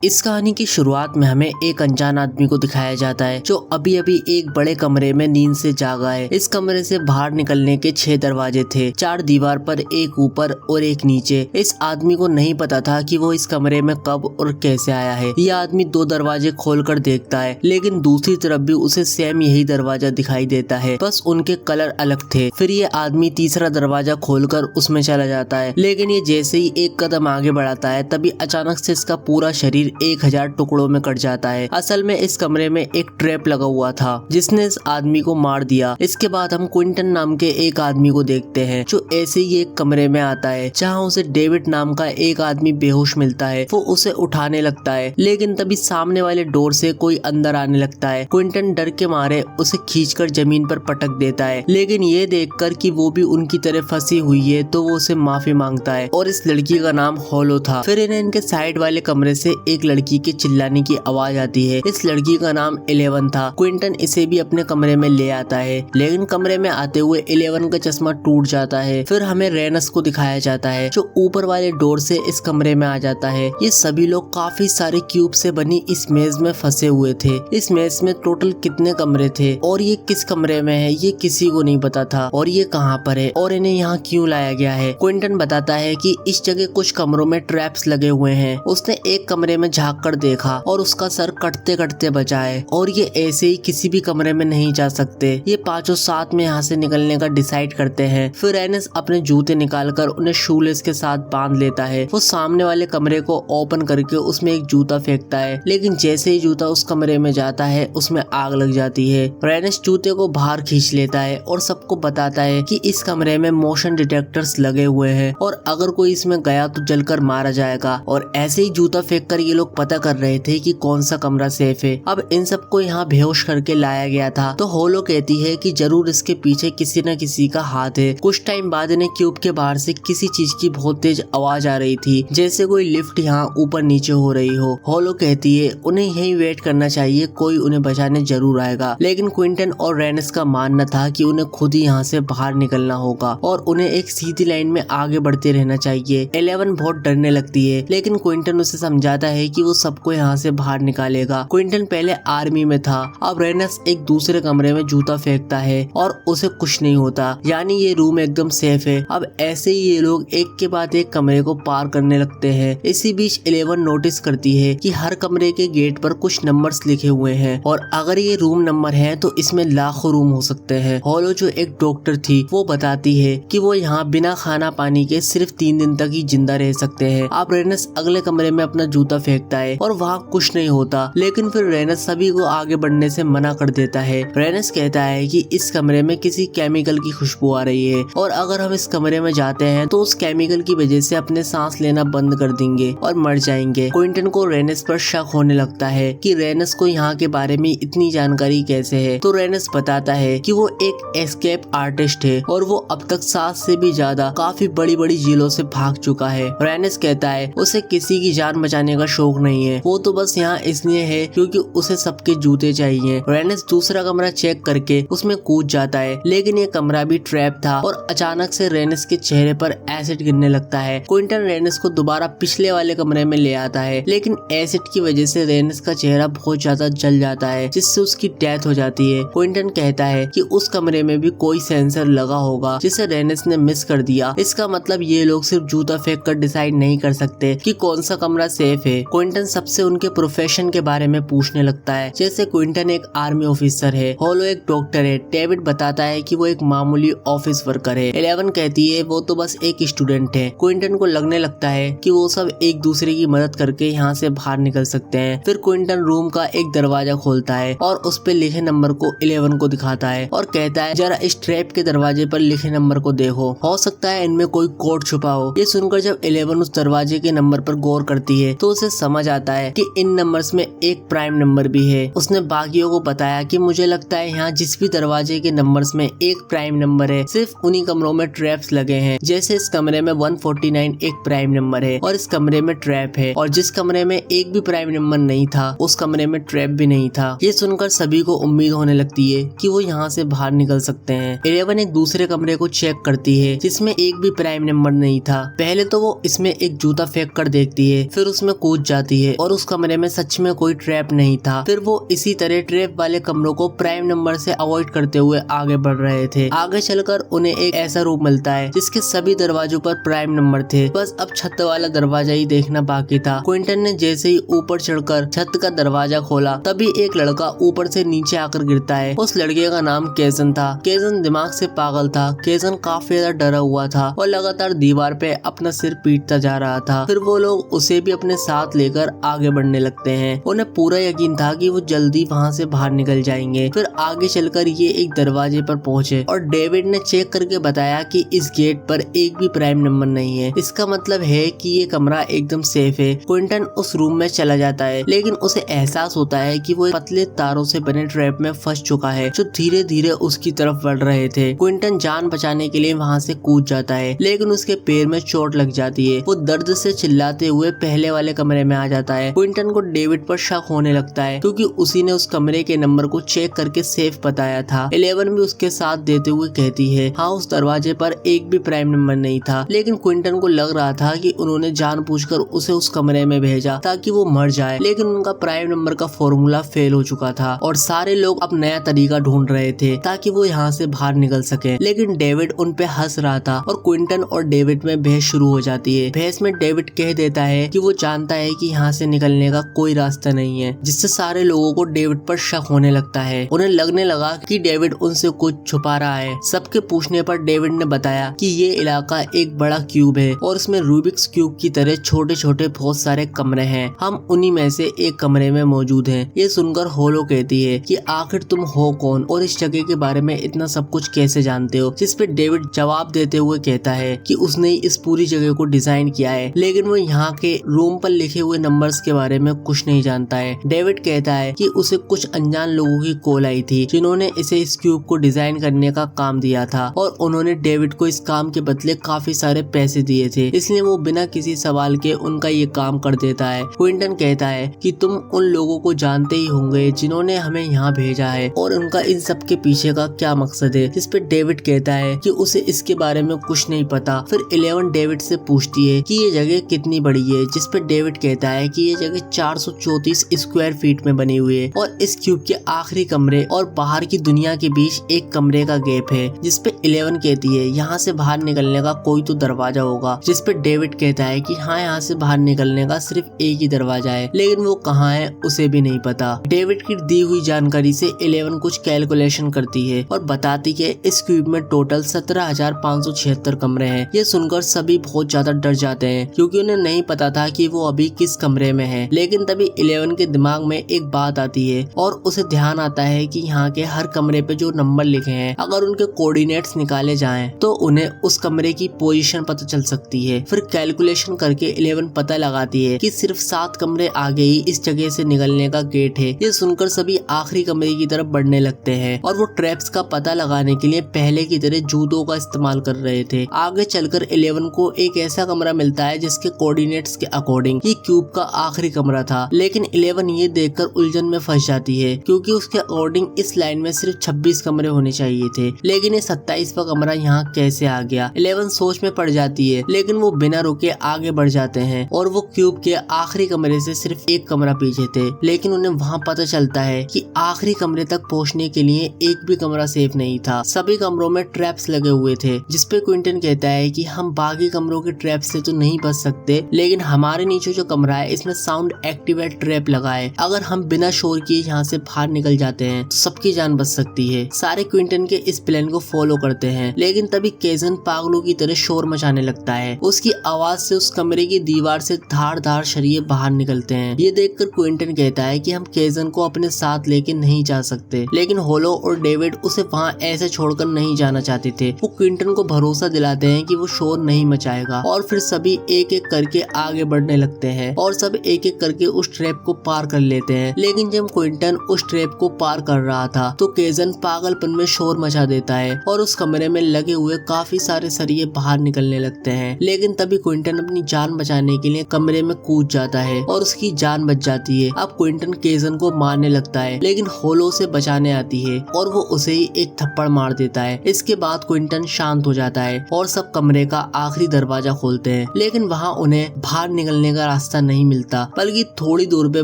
इस कहानी की शुरुआत में हमें एक अनजान आदमी को दिखाया जाता है जो अभी अभी एक बड़े कमरे में नींद से जागा है। इस कमरे से बाहर निकलने के 6 दरवाजे थे, 4 दीवार पर, एक ऊपर और एक नीचे। इस आदमी को नहीं पता था कि वो इस कमरे में कब और कैसे आया है। यह आदमी 2 दरवाजे खोलकर देखता है, लेकिन दूसरी तरफ भी उसे सेम यही दरवाजा दिखाई देता है, बस उनके कलर अलग थे। फिर ये आदमी तीसरा दरवाजा खोलकर उसमें चला जाता है, लेकिन ये जैसे ही एक कदम आगे बढ़ाता है तभी अचानक से इसका पूरा शरीर 1000 टुकड़ों में कट जाता है। असल में इस कमरे में एक ट्रैप लगा हुआ था जिसने इस आदमी को मार दिया। इसके बाद हम क्विंटन नाम के एक आदमी को देखते हैं जो ऐसे ही एक कमरे में आता है जहाँ उसे डेविड नाम का एक आदमी बेहोश मिलता है। वो उसे उठाने लगता है, लेकिन तभी सामने वाले डोर से कोई अंदर आने लगता है। क्विंटन डर के मारे उसे खींचकर जमीन पर पटक देता है, लेकिन ये देखकर कि वो भी उनकी तरह फंसी हुई है तो वो उसे माफी मांगता है और इस लड़की का नाम हॉलो था। फिर इनके साइड वाले कमरे से एक लड़की के चिल्लाने की आवाज आती है। इस लड़की का नाम 11 था। क्विंटन इसे भी अपने कमरे में ले आता है, लेकिन कमरे में आते हुए 11 का चश्मा टूट जाता है। फिर हमें रेनस को दिखाया जाता है जो ऊपर वाले डोर से इस कमरे में आ जाता है। ये सभी लोग काफी सारे क्यूब से बनी इस मेज में फंसे हुए थे। इस मेज में टोटल कितने कमरे थे और ये किस कमरे में है ये किसी को नहीं पता था, और ये कहाँ पर है और इन्हें यहाँ क्यों लाया गया है। क्विंटन बताता है कि इस जगह कुछ कमरों में ट्रैप्स लगे हुए हैं। उसने एक कमरे में झांक कर देखा और उसका सर कटते कटते बचा है और ये ऐसे ही किसी भी कमरे में नहीं जा सकते। ये पांचों साथ में यहाँ से निकलने का डिसाइड करते हैं। फिर एनस अपने जूते निकालकर उन्हें शूलेस के साथ बांध लेता है। वो सामने वाले कमरे को ओपन करके उसमें एक जूता फेंकता है, लेकिन जैसे ही जूता उस कमरे में जाता है उसमें आग लग जाती है। रेनस जूते को बाहर खींच लेता है और सबको बताता है कि इस कमरे में मोशन डिटेक्टर्स लगे हुए हैं और अगर कोई इसमें गया तो जलकर मारा जाएगा। और ऐसे ही जूता फेंक कर ये लोग पता कर रहे थे कि कौन सा कमरा सेफ है। अब इन सबको यहाँ बेहोश करके लाया गया था तो होलो कहती है कि जरूर इसके पीछे किसी न किसी का हाथ है। कुछ टाइम बाद इन्हें क्यूब के बाहर से किसी चीज की बहुत तेज आवाज आ रही थी, जैसे कोई लिफ्ट यहाँ ऊपर नीचे हो रही हो। होलो कहती है उन्हें यहीं वेट करना चाहिए, कोई उन्हें बचाने जरूर आएगा। लेकिन क्विंटन और रेनस का मानना था कि उन्हें खुद ही यहाँ से बाहर निकलना होगा और उन्हें एक सीधी लाइन में आगे बढ़ते रहना चाहिए। 11 बहुत डरने लगती है, लेकिन क्विंटन उसे समझाता है कि वो सबको यहाँ से बाहर निकालेगा। क्विंटन पहले आर्मी में था। अब रेनस एक दूसरे कमरे में जूता फेंकता है और उसे कुछ नहीं होता, यानी ये रूम एकदम सेफ है। अब ऐसे ही ये लोग एक के बाद एक कमरे को पार करने लगते हैं। इसी बीच 11 नोटिस करती है कि हर कमरे के गेट पर कुछ नंबर्स लिखे हुए हैं और अगर ये रूम नंबर है तो इसमें लाखों रूम हो सकते हैं। हॉलो जो एक डॉक्टर थी वो बताती है कि वो यहाँ बिना खाना पानी के सिर्फ 3 दिन तक ही जिंदा रह सकते हैं। अब रेनस अगले कमरे में अपना जूता फेंकता है और वहाँ कुछ नहीं होता, लेकिन फिर रेनस सभी को आगे बढ़ने से मना कर देता है। रेनस कहता है कि इस कमरे में किसी केमिकल की खुशबू आ रही है और अगर हम इस कमरे में जाते हैं तो उस केमिकल की वजह से अपने सांस लेना बंद कर देंगे और मर जाएंगे। क्विंटन को रेनस पर शक होने लगता है कि रेनस को यहाँ के बारे में इतनी जानकारी कैसे है, तो रेनस बताता है कि वो एक एस्केप आर्टिस्ट है और वो अब तक 7 से भी ज्यादा काफी बड़ी बड़ी जेलों से भाग चुका है। रेनस कहता है उसे किसी की जान बचाने का शौक नहीं है, वो तो बस यहाँ इसलिए है क्योंकि उसे सबके जूते चाहिए। रेनस दूसरा कमरा चेक करके उसमें कूद जाता है, लेकिन ये कमरा भी ट्रैप था और अचानक से रेनस के चेहरे पर एसिड गिरने लगता है। क्विंटन रेनस को दोबारा पिछले वाले कमरे में ले आता है, लेकिन एसिड की वजह से रेनस का चेहरा बहुत ज्यादा जल जाता है जिससे उसकी डेथ हो जाती है। क्विंटन कहता है कि उस कमरे में भी कोई सेंसर लगा होगा जिसे रेनस ने मिस कर दिया। इसका मतलब ये लोग सिर्फ जूता फेंक कर डिसाइड नहीं कर सकते कि कौन सा कमरा सेफ है। क्विंटन सबसे उनके प्रोफेशन के बारे में पूछने लगता है, जैसे क्विंटन एक आर्मी ऑफिसर है, होलो एक डॉक्टर है, डेविड बताता है कि वो एक मामूली ऑफिस वर्कर है, 11 कहती है वो तो बस एक स्टूडेंट है। क्विंटन को लगने लगता है कि वो सब एक दूसरे की मदद करके यहाँ से बाहर निकल सकते हैं। फिर क्विंटन रूम का एक दरवाजा खोलता है और उस पे लिखे नंबर को 11 को दिखाता है और कहता है जरा इस ट्रैप के दरवाजे पर लिखे नंबर को देखो, हो सकता है इनमें कोई कोड छुपा हो। ये सुनकर जब 11 उस दरवाजे के नंबर पर गौर करती है तो उसे समझ आता है कि इन नंबर्स में एक प्राइम नंबर भी है। उसने बाकियों को बताया कि मुझे लगता है यहाँ जिस भी दरवाजे के नंबर्स में एक प्राइम नंबर है सिर्फ उन्हीं कमरों में ट्रैप्स लगे हैं, जैसे इस कमरे में 149 एक प्राइम नंबर है और इस कमरे में ट्रैप है, और जिस कमरे में एक भी प्राइम नंबर नहीं था उस कमरे में ट्रैप भी नहीं था। ये सुनकर सभी को उम्मीद होने लगती है कि वो यहाँ से बाहर निकल सकते हैं। 11 एक दूसरे कमरे को चेक करती है जिसमें एक भी प्राइम नंबर नहीं था। पहले तो वो इसमें एक जूता फेंक कर देखती है, फिर उसमें कूद जाती है और उस कमरे में सच में कोई ट्रैप नहीं था। फिर वो इसी तरह ट्रैप वाले कमरों को प्राइम नंबर से अवॉइड करते हुए आगे बढ़ रहे थे। आगे चलकर उन्हें एक ऐसा रूम मिलता है जिसके सभी दरवाजों पर प्राइम नंबर थे। बस अब छत वाला दरवाजा ही देखना बाकी था। क्विंटन ने जैसे ही ऊपर चढ़कर छत का दरवाजा खोला तभी एक लड़का ऊपर से नीचे आकर गिरता है। उस लड़के का नाम केजन था। केजन दिमाग से पागल था। केजन काफी ज्यादा डरा हुआ था और लगातार दीवार पे अपना सिर पीटता जा रहा था। फिर वो लोग उसे भी अपने साथ लेकर आगे बढ़ने लगते हैं। उन्हें पूरा यकीन था कि वो जल्दी वहाँ से बाहर निकल जाएंगे। फिर आगे चलकर ये एक दरवाजे पर पहुंचे और डेविड ने चेक करके बताया कि इस गेट पर एक भी प्राइम नंबर नहीं है। इसका मतलब है कि ये कमरा एकदम सेफ है। क्विंटन उस रूम में चला जाता है लेकिन उसे एहसास होता है कि वो पतले तारों से बने ट्रैप में फंस चुका है जो धीरे धीरे उसकी तरफ बढ़ रहे थे। क्विंटन जान बचाने के लिए वहाँ से कूद जाता है लेकिन उसके पैर में चोट लग जाती है। वो दर्द से चिल्लाते हुए पहले वाले कमरे में आ जाता है। क्विंटन को डेविड पर शक होने लगता है क्योंकि उसी ने उस कमरे के नंबर को चेक करके सेफ बताया था। 11 भी उसके साथ देते हुए कहती है हाँ उस दरवाजे पर एक भी प्राइम नंबर नहीं था। लेकिन क्विंटन को लग रहा था कि उन्होंने जानबूझकर उसे उस कमरे में भेजा ताकि वो मर जाए। लेकिन उनका प्राइम नंबर का फॉर्मूला फेल हो चुका था और सारे लोग अब नया तरीका ढूंढ रहे थे ताकि वो यहाँ से बाहर निकल सके। लेकिन डेविड उन पे हंस रहा था और क्विंटन और डेविड में बहस शुरू हो जाती है। बहस में डेविड कह देता है कि वो जानता है कि यहाँ से निकलने का कोई रास्ता नहीं है, जिससे सारे लोगों को डेविड पर शक होने लगता है। उन्हें लगने लगा कि डेविड उनसे कुछ छुपा रहा है। सबके पूछने पर डेविड ने बताया कि ये इलाका एक बड़ा क्यूब है और इसमें रूबिक्स क्यूब की तरह छोटे छोटे बहुत सारे कमरे हैं। हम उन्हीं में से एक कमरे में मौजूद हैं। ये सुनकर होलो कहती है कि आखिर तुम हो कौन और इस जगह के बारे में इतना सब कुछ कैसे जानते हो, जिस पे डेविड जवाब देते हुए कहता है कि उसने इस पूरी जगह को डिजाइन किया है लेकिन वो यहाँ के रूम पर लिखे हुए नंबर्स के बारे में कुछ नहीं जानता है। डेविड कहता है कि उसे कुछ अनजान लोगों की कॉल आई थी जिन्होंने इसे इस क्यूब को डिजाइन करने का काम दिया था और उन्होंने डेविड को इस काम के बदले काफी सारे पैसे दिए थे, इसलिए वो बिना किसी सवाल के उनका ये काम कर देता है। क्विंटन कहता है कि तुम उन लोगों को जानते ही होंगे जिन्होंने हमें यहाँ भेजा है और उनका इन सब के पीछे का क्या मकसद है, जिस पे डेविड कहता है कि उसे इसके बारे में कुछ नहीं पता। फिर 11 डेविड से पूछती है कि ये जगह कितनी बड़ी है, जिस पे डेविड कहता है कि ये जगह 434 स्क्वायर फीट में बनी हुई है और इस क्यूब के आखिरी कमरे और बाहर की दुनिया के बीच एक कमरे का गैप है। जिस पे 11 कहती है यहाँ से बाहर निकलने का कोई तो दरवाजा होगा, जिस पे डेविड कहता है कि हाँ यहाँ से बाहर निकलने का सिर्फ एक ही दरवाजा है लेकिन वो कहाँ है उसे भी नहीं पता। डेविड की दी हुई जानकारी से 11 कुछ कैलकुलेशन करती है और बताती है इस क्यूब में टोटल 17,576 कमरे हैं। ये सुनकर सभी बहुत ज्यादा डर जाते हैं क्योंकि उन्हें नहीं पता था कि वो अभी किस कमरे में है। लेकिन तभी 11 के दिमाग में एक बात आती है और उसे ध्यान आता है कि यहाँ के हर कमरे पे जो नंबर लिखे हैं अगर उनके कोऑर्डिनेट्स निकाले जाएं तो उन्हें उस कमरे की पोजीशन पता चल सकती है। फिर कैलकुलेशन करके 11 पता लगाती है कि सिर्फ 7 कमरे आगे ही इस जगह से निकलने का गेट है। ये सुनकर सभी आखिरी कमरे की तरफ बढ़ने लगते हैं और वो ट्रैप्स का पता लगाने के लिए पहले की तरह जूतों का इस्तेमाल कर रहे थे। आगे चलकर 11 को एक ऐसा कमरा मिलता है जिसके कोऑर्डिनेट्स के अकॉर्डिंग ये क्यूब का आखिरी कमरा था। लेकिन 11 ये देखकर उलझन में फंस जाती है क्योंकि उसके अकॉर्डिंग इस लाइन में सिर्फ 26 कमरे होने चाहिए थे, लेकिन ये 27वां कमरा यहाँ कैसे आ गया। 11 सोच में पड़ जाती है लेकिन वो बिना रुके आगे बढ़ जाते हैं और वो क्यूब के आखिरी कमरे से सिर्फ एक कमरा पीछे थे। लेकिन उन्हें वहाँ पता चलता है कि आखिरी कमरे तक पहुँचने के लिए एक भी कमरा सेफ नहीं था। सभी कमरों में ट्रैप्स लगे हुए थे, जिसपे क्विंटन कहता है कि हम बाकी कमरों के ट्रैप से तो नहीं बच सकते लेकिन हमारे नीचे जो कमरा है इसमें साउंड एक्टिवेट ट्रैप लगा है। अगर हम बिना शोर किए यहाँ से बाहर निकल जाते हैं तो सबकी जान बच सकती है। सारे क्विंटन के इस प्लान को फॉलो करते हैं लेकिन तभी केजन पागलों की तरह शोर मचाने लगता है। उसकी आवाज से उस कमरे की दीवार से धारदार शरीर बाहर निकलते हैं। ये देखकर क्विंटन कहता है कि हम केजन को अपने साथ लेके नहीं जा सकते, लेकिन होलो और डेविड उसे वहाँ ऐसे छोड़कर नहीं जाना चाहते थे। वो क्विंटन को भरोसा दिलाते हैं कि वो शोर नहीं मचाएगा और फिर सभी एक एक करके आगे बढ़ने लगते हैं और सब एक एक करके उस ट्रैप को पार कर लेते हैं। लेकिन जब क्विंटन उस ट्रैप को पार कर रहा था तो केजन पागलपन में शोर मचा देता है और उस कमरे में लगे हुए काफी सारे सरिये बाहर निकलने लगते हैं। लेकिन तभी क्विंटन अपनी जान बचाने के लिए कमरे में कूद जाता है और उसकी जान बच जाती है। अब क्विंटन केजन को मारने लगता है लेकिन होलो उसे बचाने आती है और वो उसे ही एक थप्पड़ मार देता है। इसके बाद क्विंटन शांत हो जाता है और सब कमरे का आखिरी दरवाजा खोलते हैं, लेकिन वहाँ उन्हें बाहर निकलने का रास्ता नहीं मिलता, बल्कि थोड़ी दूर पे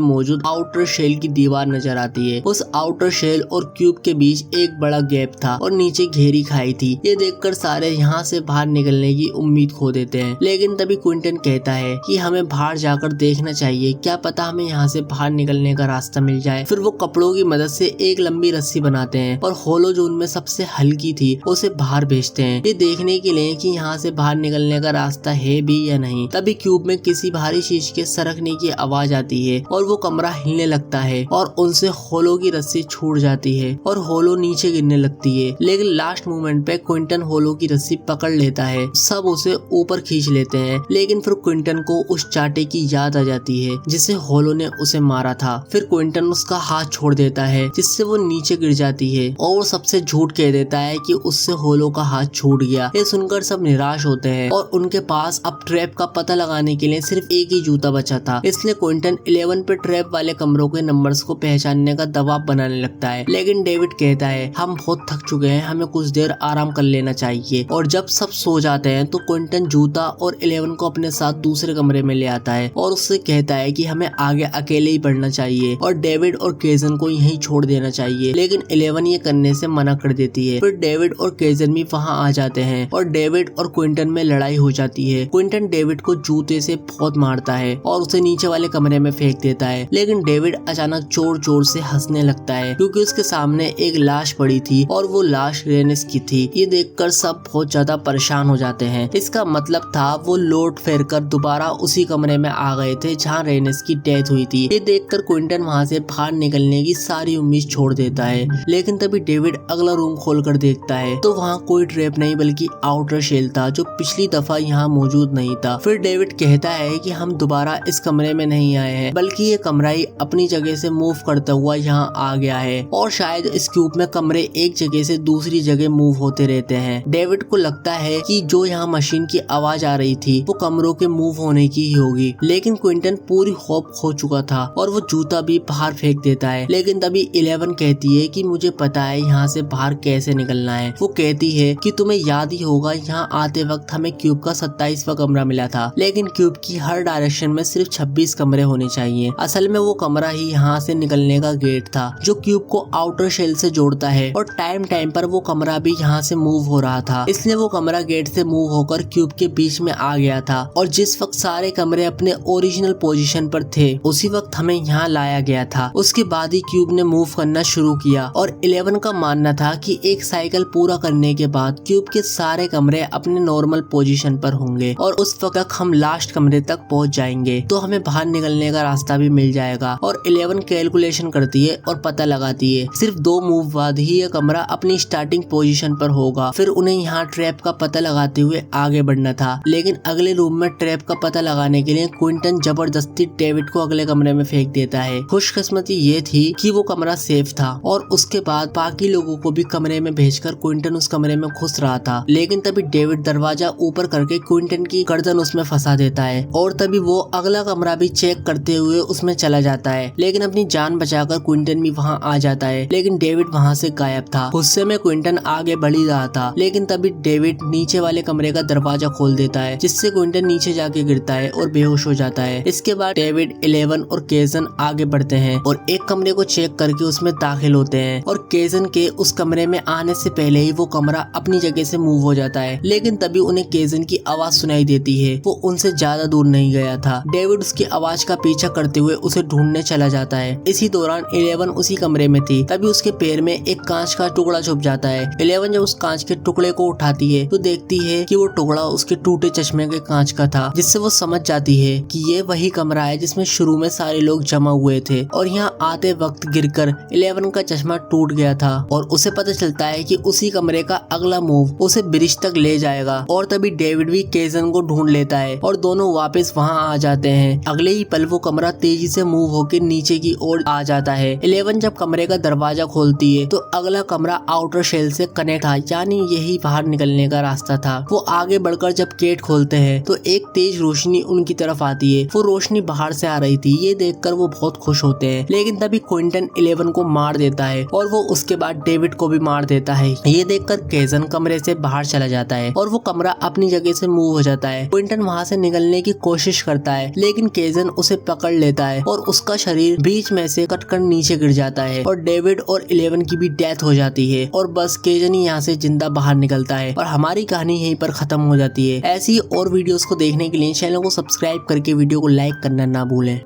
मौजूद आउटर शेल की दीवार नजर आती है। उस आउटर शेल और क्यूब के बीच एक बड़ा गैप था और नीचे घेरी खाई थी। ये देखकर सारे यहाँ से बाहर निकलने की उम्मीद खो देते हैं, लेकिन तभी क्विंटन कहता है कि हमें बाहर जाकर देखना चाहिए, क्या पता हमें यहाँ से बाहर निकलने का रास्ता मिल जाए। फिर वो कपड़ों की मदद से एक लंबी रस्सी बनाते हैं और होलो जो उनमें सबसे हल्की थी उसे बाहर भेजते हैं, ये देखने के लिए कि यहाँ से बाहर निकलने का रास्ता है भी या नहीं। तभी क्यूब में किसी भारी चीज के सरकने की आवाज आती है और वो कमरा हिलने लगता है और उनसे होलो की रस्सी छूट जाती है और होलो नीचे गिरने लगती है। लेकिन लास्ट मोमेंट पे क्विंटन होलो की रस्सी पकड़ लेता है, सब उसे ऊपर खींच लेते हैं, लेकिन फिर क्विंटन को उस चाटे की याद आ जाती है जिसे होलो ने उसे मारा था। फिर क्विंटन उसका हाथ छोड़ देता है जिससे वो नीचे गिर जाती है और वो सबसे झूठ कह देता है कि उससे होलो का हाथ छूट गया। ये सुनकर सब निराश होते हैं और उनके पास अब ट्रैप का पता लगाने के लिए सिर्फ एक ही जूता बचा था, इसलिए क्विंटन 11 पे ट्रैप वाले कमरों के नंबर्स को पहचानने का दबाव बनाने लगता है। लेकिन डेविड कहता है हम बहुत थक चुके हैं, हमें कुछ देर आराम कर लेना चाहिए। और जब सब सो जाते हैं तो क्विंटन जूता और 11 को अपने साथ दूसरे कमरे में ले आता है और उससे कहता है कि हमें आगे अकेले ही बढ़ना चाहिए और डेविड और केजन को यहीं छोड़ देना चाहिए। लेकिन 11 ये करने से मना कर देती है। फिर डेविड और केजन भी वहाँ आ जाते हैं और डेविड और क्विंटन में लड़ाई हो जाती है। क्विंटन डेविड को जूते से बहुत मारता है और उसे नीचे वाले कमरे में फेंक देता है, लेकिन डेविड अचानक जोर जोर से हंसने लगता है क्योंकि उसके सामने एक लाश पड़ी थी और वो लाश रेनिस की थी। ये देखकर सब बहुत ज्यादा परेशान हो जाते हैं। इसका मतलब था वो लौट फेर कर दोबारा उसी कमरे में आ गए थे जहाँ रेनिस की डेथ हुई थी। ये देखकर क्विंटन वहाँ से बाहर निकलने की सारी उम्मीद छोड़ देता है, लेकिन तभी डेविड अगला रूम खोलकर देखता है तो वहाँ कोई ट्रैप नहीं बल्कि आउटर शेल था जो पिछली दफा यहाँ मौजूद नहीं था। फिर डेविड कहता है कि हम दोबारा इस कमरे में नहीं आए हैं, बल्कि ये कमरा ही अपनी जगह से मूव करता हुआ यहाँ आ गया है और शायद इस क्यूब में कमरे एक जगह से दूसरी जगह मूव होते रहते हैं। डेविड को लगता है कि जो यहाँ मशीन की आवाज आ रही थी वो कमरों के मूव होने की ही होगी, लेकिन क्विंटन पूरी होप खो चुका था और वो जूता भी बाहर फेंक देता है। लेकिन तभी 11 कहती है कि मुझे पता है यहाँ से बाहर कैसे निकलना है। वो कहती है कि तुम्हें याद ही होगा यहाँ आते वक्त हमें क्यूब का 27वां कमरा मिला था, लेकिन क्यूब की हर डायरेक्शन में सिर्फ 26 कमरे होने चाहिए। असल में वो कमरा ही यहाँ से निकलने का गेट था जो क्यूब को आउटर शेल से जोड़ता है और टाइम टाइम पर वो कमरा भी यहाँ से मूव हो रहा था, इसलिए वो कमरा गेट से मूव होकर क्यूब के बीच में आ गया था और जिस वक्त सारे कमरे अपने ओरिजिनल पोजीशन पर थे उसी वक्त हमें यहाँ लाया गया था। उसके बाद ही क्यूब ने मूव करना शुरू किया और 11 का मानना था कि एक साइकिल पूरा करने के बाद क्यूब के सारे कमरे अपने नॉर्मल पोजीशन पर होंगे और उस वक्त तक हम लास्ट कमरे तक पहुंच जाएंगे तो हमें बाहर निकलने का रास्ता भी मिल जाएगा। और 11 कैलकुलेशन करती है और पता लगाती है सिर्फ 2 मूव बाद ही यह कमरा अपनी स्टार्टिंग पोजीशन पर होगा। फिर उन्हें यहाँ ट्रैप का पता लगाते हुए आगे बढ़ना था, लेकिन अगले रूम में ट्रैप का पता लगाने के लिए क्विंटन जबरदस्ती डेविड को अगले कमरे में फेंक देता है। खुशकिस्मती ये थी कि वो कमरा सेफ था और उसके बाद बाकी लोगों को भी कमरे में भेजकर क्विंटन उस कमरे में घुस रहा था, लेकिन तभी डेविड दरवाजा ऊपर करके क्विंटन की गर्दन उसमें फंसा देता है और तभी वो अगला कमरा भी चेक करते हुए उसमें चला जाता है, लेकिन अपनी जान बचाकर क्विंटन भी वहाँ आ जाता है। लेकिन डेविड वहाँ से गायब था। गुस्से में क्विंटन आगे बढ़ ही रहा था, लेकिन तभी डेविड नीचे वाले कमरे का दरवाजा खोल देता है जिससे क्विंटन नीचे जाके गिरता है और बेहोश हो जाता है। इसके बाद डेविड 11 और केजन आगे बढ़ते हैं और एक कमरे को चेक करके उसमें दाखिल होते हैं और केजन के उस कमरे में आने से पहले ही वो कमरा अपनी जगह से मूव हो जाता है। लेकिन तभी उन्हें केजन की आवाज सुनाई देती है। वो उनसे ज्यादा दूर नहीं गया था। डेविड उसकी आवाज का पीछा करते हुए उसे ढूंढने चला जाता है। इसी दौरान 11 उसी कमरे में थी। तभी उसके पैर में एक कांच का टुकड़ा छुप जाता है। 11 जब उस कांच के टुकड़े को उठाती है तो देखती है कि वो टुकड़ा उसके टूटे चश्मे के कांच का था, जिससे वो समझ जाती है कि ये वही कमरा है जिसमें शुरू में सारे लोग जमा हुए थे और यहाँ आते वक्त गिरकर 11 का चश्मा टूट गया था। और उसे पता चलता है कि उसी कमरे का अगला मूव उसे ब्रिज तक ले जाएगा। और तभी डेविड भी केजन को ढूंढ लेता है और दोनों वापस वहाँ आ जाते हैं। अगले ही पल वो कमरा तेजी से मूव होकर नीचे की ओर आ जाता है। 11 जब कमरे का दरवाजा खोलती है तो अगला कमरा आउटर शेल से कनेक्ट था, यानी यही बाहर निकलने का रास्ता था। वो आगे बढ़कर जब गेट खोलते हैं तो एक तेज रोशनी उनकी तरफ आती है। वो रोशनी बाहर से आ रही थी। ये देखकर वो बहुत खुश होते हैं, लेकिन तभी क्विंटन 11 को मार देता है और वो उसके बाद डेविड को भी मार देता है। ये देखकर केजन कमरे से बाहर चला जाता है और वो कमरा अपनी जगह से मूव हो जाता है। क्विंटन वहाँ से निकलने की कोशिश करता है लेकिन केजन उसे पकड़ लेता है और उसका शरीर बीच में से कटकर नीचे गिर जाता है और डेविड और 11 की भी डेथ हो जाती है और बस केजन ही यहाँ से जिंदा बाहर निकलता है और हमारी कहानी यहीं पर खत्म हो जाती है। ऐसी और वीडियोस को देखने के लिए चैनल को सब्सक्राइब करके वीडियो को लाइक करना ना भूलें।